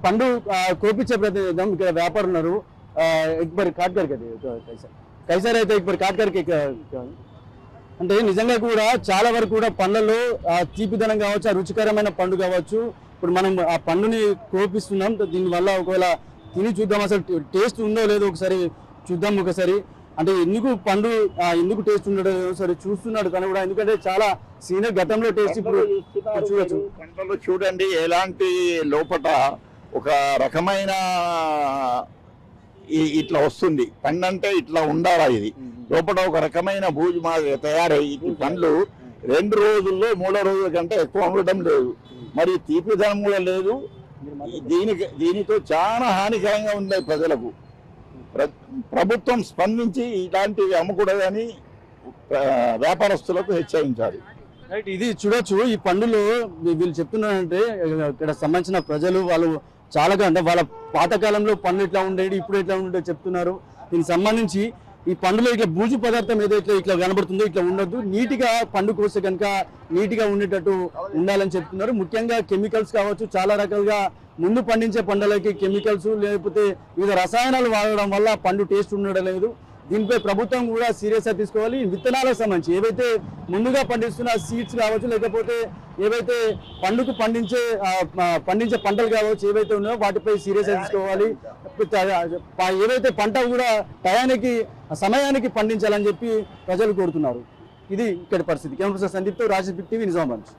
పండు కోపించే ప్రయత్నం చేద్దాం. ఇక్కడ వ్యాపారులు ఉన్నారు. एक बार काट करके कैसा रहता है एक बार काट करके అంటే నిజంగా కూడా చాలా వరకు కూడా పండ్లలో తీపిదనం కావచ్చు, ఆ రుచికరమైన పండు కావచ్చు. ఇప్పుడు మనం ఆ పండుని కోపిస్తున్నాం. దీనివల్ల ఒకవేళ తిని చూద్దాం, అసలు టేస్ట్ ఉందో లేదో ఒకసారి చూద్దాం. ఒకసారి అంటే ఎందుకు పండు ఎందుకు టేస్ట్ ఉండడం సరే చూస్తున్నాడు కానీ కూడా, ఎందుకంటే చాలా సీనియర్ గతంలో టేస్ట్ ఇప్పుడు చూడొచ్చు. పంటలు చూడండి ఎలాంటి లోపట ఒక రకమైన ఇట్లా వస్తుంది. పండు అంటే ఇట్లా ఉండాలా, ఇది లోపల ఒక రకమైన బూజు మాదిరి తయారై ఈ పండ్లు 2 రోజుల్లో 3 రోజుల కంటే ఎక్కువ ఉండడం లేదు. మరి తీపిదనం కూడా లేదు. దీనితో చాలా హానికరంగా ఉంది ప్రజలకు. ప్రభుత్వం స్పందించి ఇలాంటివి అమ్మకూడదని వ్యాపారస్తులకు హెచ్చరించాలి. రైట్, ఇది చూడొచ్చు. ఈ పండులో వీళ్ళు చెప్తున్నారంటే ఇక్కడ సంబంధించిన ప్రజలు వాళ్ళు చాలా అంటే వాళ్ళ పాతకాలంలో పండ్లు ఇట్లా ఉండేది, ఇప్పుడు ఎట్లా ఉండే చెప్తున్నారు. దీనికి సంబంధించి ఈ పండులో ఇట్లా బూజు పదార్థం ఏదైతే ఇట్లా కనబడుతుందో ఇట్లా ఉండొద్దు. నీట్గా పండు కోస్తే కనుక నీట్గా ఉండేటట్టు ఉండాలని చెప్తున్నారు. ముఖ్యంగా కెమికల్స్ కావచ్చు, చాలా రకాలుగా ముందు పండించే పంటలకి కెమికల్స్ లేకపోతే వివిధ రసాయనాలు వాడడం వల్ల పండు టేస్ట్ ఉండడం లేదు. దీనిపై ప్రభుత్వం కూడా సీరియస్గా తీసుకోవాలి. విత్తనాలకు సంబంధించి ఏవైతే ముందుగా పండిస్తున్న సీడ్స్ కావచ్చు, లేకపోతే ఏవైతే పండుకు పండించే పంటలు కావచ్చు, ఏవైతే ఉన్నాయో వాటిపై సీరియస్గా తీసుకోవాలి. ఏవైతే పంట కూడా సమయానికి పండించాలని చెప్పి ప్రజలు కోరుతున్నారు. ఇది ఇక్కడ పరిస్థితి. కెమెరా సందీప్తో రాజేష్ బిగ్ టీవీ నిజామాబాద్.